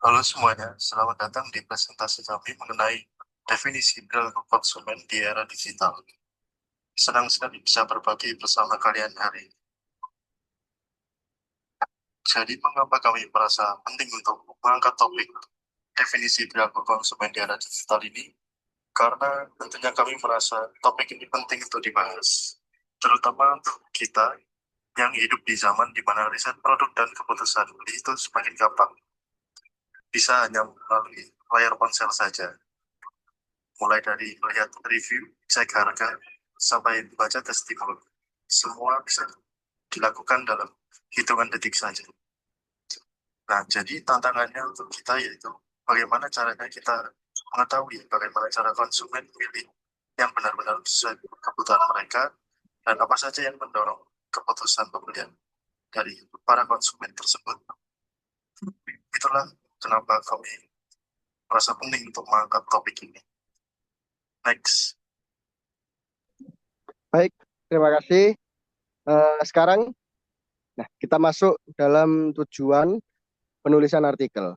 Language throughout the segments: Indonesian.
Halo semuanya, selamat datang di presentasi kami mengenai definisi perilaku konsumen di era digital. Senang sekali bisa berbagi bersama kalian hari ini. Jadi, mengapa kami merasa penting untuk mengangkat topik definisi perilaku konsumen di era digital ini? Karena tentunya kami merasa topik ini penting untuk dibahas, terutama untuk kita yang hidup di zaman di mana riset produk dan keputusan beli itu semakin gampang. Bisa hanya melalui layar ponsel saja, mulai dari melihat review, cek harga, sampai baca testimoni. Semua bisa dilakukan dalam hitungan detik saja. Nah, jadi tantangannya untuk kita yaitu bagaimana caranya kita mengetahui bagaimana cara konsumen memilih yang benar-benar sesuai kebutuhan mereka dan apa saja yang mendorong keputusan pembelian dari para konsumen tersebut. Itulah kenapa kami merasa penting untuk mengangkat topik ini. Next. Baik, terima kasih. Sekarang, kita masuk dalam tujuan penulisan artikel.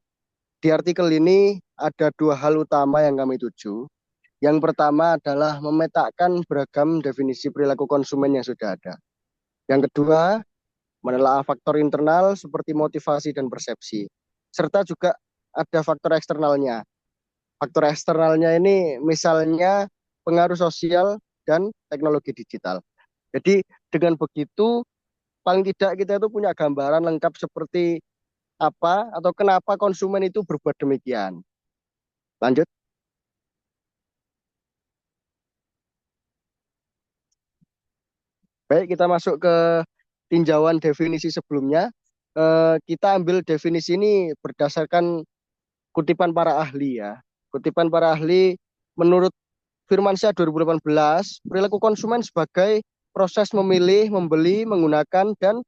Di artikel ini ada dua hal utama yang kami tuju. Yang pertama adalah memetakan beragam definisi perilaku konsumen yang sudah ada. Yang kedua, menelaah faktor internal seperti motivasi dan persepsi. Serta juga ada faktor eksternalnya. Faktor eksternalnya ini misalnya pengaruh sosial dan teknologi digital. Jadi dengan begitu paling tidak kita itu punya gambaran lengkap seperti apa atau kenapa konsumen itu berbuat demikian. Lanjut. Baik, kita masuk ke tinjauan definisi sebelumnya. Kita ambil definisi ini berdasarkan kutipan para ahli ya. Kutipan para ahli menurut Firmansyah 2018, perilaku konsumen sebagai proses memilih, membeli, menggunakan, dan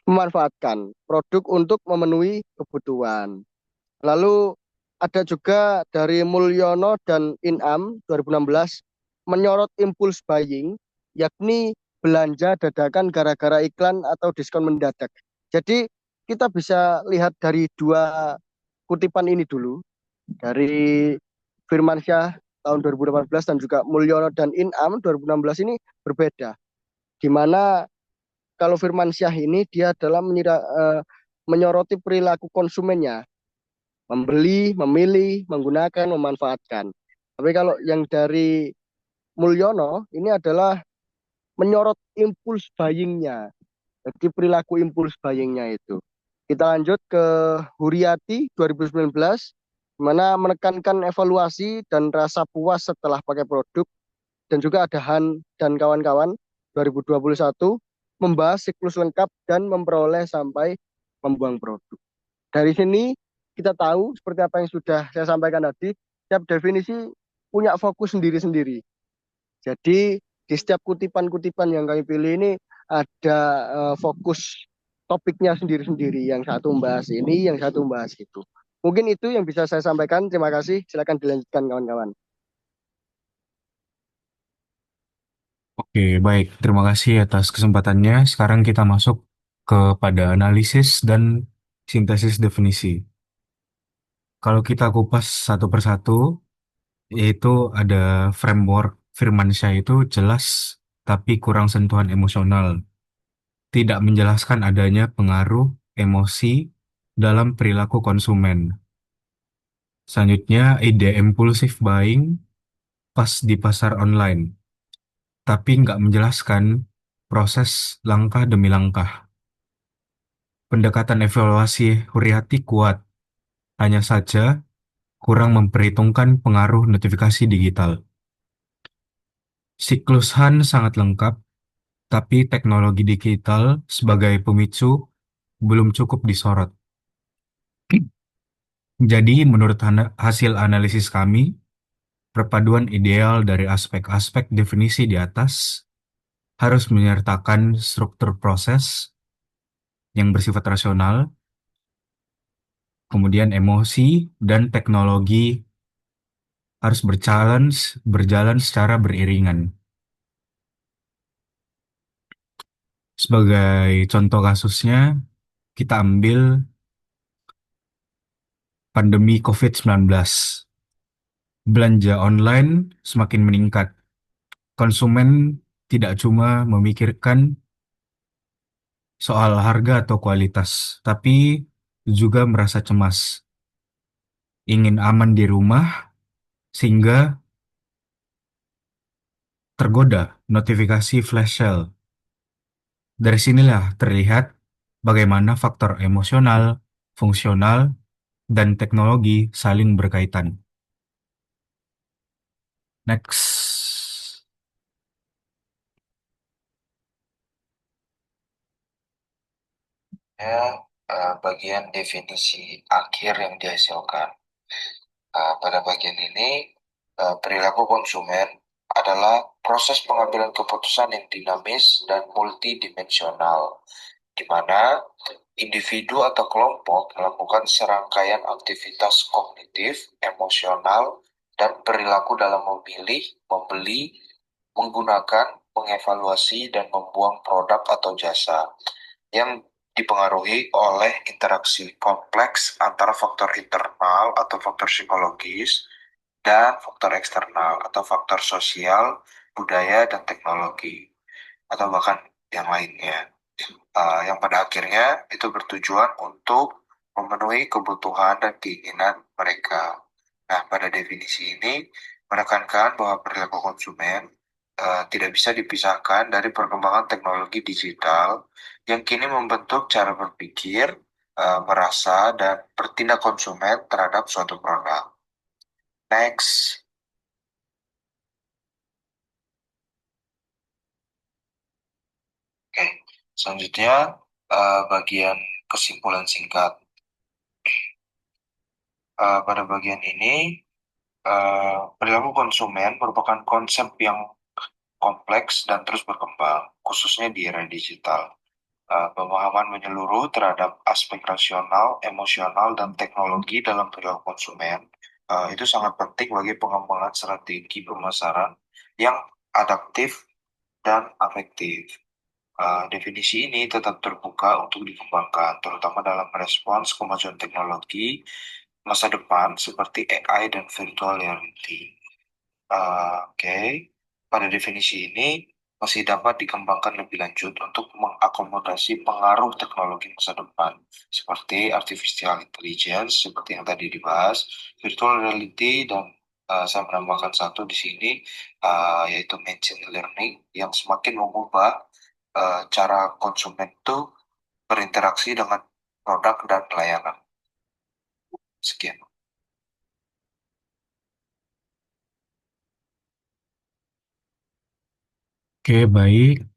memanfaatkan produk untuk memenuhi kebutuhan. Lalu ada juga dari Mulyono dan Inam 2016 menyorot impulse buying, yakni belanja dadakan gara-gara iklan atau diskon mendadak. Jadi kita bisa lihat dari dua kutipan ini dulu, dari Firmansyah tahun 2018 dan juga Mulyono dan Inam 2016 ini berbeda. Di mana kalau Firmansyah ini dia adalah menyoroti perilaku konsumennya, membeli, memilih, menggunakan, memanfaatkan. Tapi kalau yang dari Mulyono ini adalah menyorot impuls buyingnya, jadi perilaku impuls buyingnya itu. Kita lanjut ke Huriati 2019, mana menekankan evaluasi dan rasa puas setelah pakai produk, dan juga ada Han dan kawan-kawan 2021 membahas siklus lengkap dan memperoleh sampai membuang produk. Dari sini kita tahu seperti apa yang sudah saya sampaikan tadi, setiap definisi punya fokus sendiri-sendiri. Jadi di setiap kutipan-kutipan yang kami pilih ini ada fokus topiknya sendiri-sendiri. Yang satu membahas ini, yang satu membahas itu. Mungkin itu yang bisa saya sampaikan. Terima kasih. Silakan dilanjutkan kawan-kawan. Oke, baik. Terima kasih atas kesempatannya. Sekarang kita masuk kepada analisis dan sintesis definisi. Kalau kita kupas satu persatu, yaitu ada framework Firmansyah itu jelas tapi kurang sentuhan emosional. Tidak menjelaskan adanya pengaruh emosi dalam perilaku konsumen. Selanjutnya, ide impulsif buying pas di pasar online, tapi nggak menjelaskan proses langkah demi langkah. Pendekatan evaluasi Huriati kuat, hanya saja kurang memperhitungkan pengaruh notifikasi digital. Siklus Han sangat lengkap, tapi teknologi digital sebagai pemicu belum cukup disorot. Jadi, menurut hasil analisis kami, perpaduan ideal dari aspek-aspek definisi di atas harus menyertakan struktur proses yang bersifat rasional, kemudian emosi dan teknologi harus berjalan secara beriringan. Sebagai contoh kasusnya, kita ambil pandemi COVID-19. Belanja online semakin meningkat. Konsumen tidak cuma memikirkan soal harga atau kualitas, tapi juga merasa cemas, ingin aman di rumah, sehingga tergoda notifikasi flash sale. Dari sinilah terlihat bagaimana faktor emosional, fungsional, dan teknologi saling berkaitan. Next. Ya, bagian definisi akhir yang dihasilkan. Pada bagian ini, perilaku konsumen adalah proses pengambilan keputusan yang dinamis dan multidimensional, di mana individu atau kelompok melakukan serangkaian aktivitas kognitif, emosional, dan perilaku dalam memilih, membeli, menggunakan, mengevaluasi, dan membuang produk atau jasa yang dipengaruhi oleh interaksi kompleks antara faktor internal atau faktor psikologis dan faktor eksternal atau faktor sosial, budaya, dan teknologi, atau bahkan yang lainnya. Yang pada akhirnya itu bertujuan untuk memenuhi kebutuhan dan keinginan mereka. Nah, pada definisi ini menekankan bahwa perilaku konsumen tidak bisa dipisahkan dari perkembangan teknologi digital yang kini membentuk cara berpikir, merasa, dan bertindak konsumen terhadap suatu produk. Next. Oke, selanjutnya bagian kesimpulan singkat. Pada bagian ini, perilaku konsumen merupakan konsep yang kompleks dan terus berkembang, khususnya di era digital. Pemahaman menyeluruh terhadap aspek rasional, emosional, dan teknologi dalam perilaku konsumen itu sangat penting bagi pengembangan strategi pemasaran yang adaptif dan efektif. Definisi ini tetap terbuka untuk dikembangkan, terutama dalam merespons kemajuan teknologi masa depan seperti AI dan virtual reality. Oke, pada definisi ini masih dapat dikembangkan lebih lanjut untuk mengakomodasi pengaruh teknologi masa depan, seperti artificial intelligence, seperti yang tadi dibahas, virtual reality, dan saya menambahkan satu di sini, yaitu machine learning, yang semakin mengubah cara konsumen itu berinteraksi dengan produk dan layanan. Sekian. Oke, baik.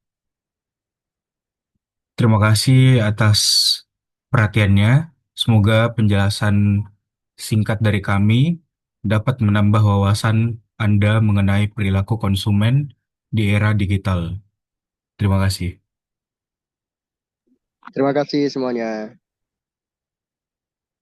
Terima kasih atas perhatiannya. Semoga penjelasan singkat dari kami dapat menambah wawasan Anda mengenai perilaku konsumen di era digital. Terima kasih. Terima kasih semuanya.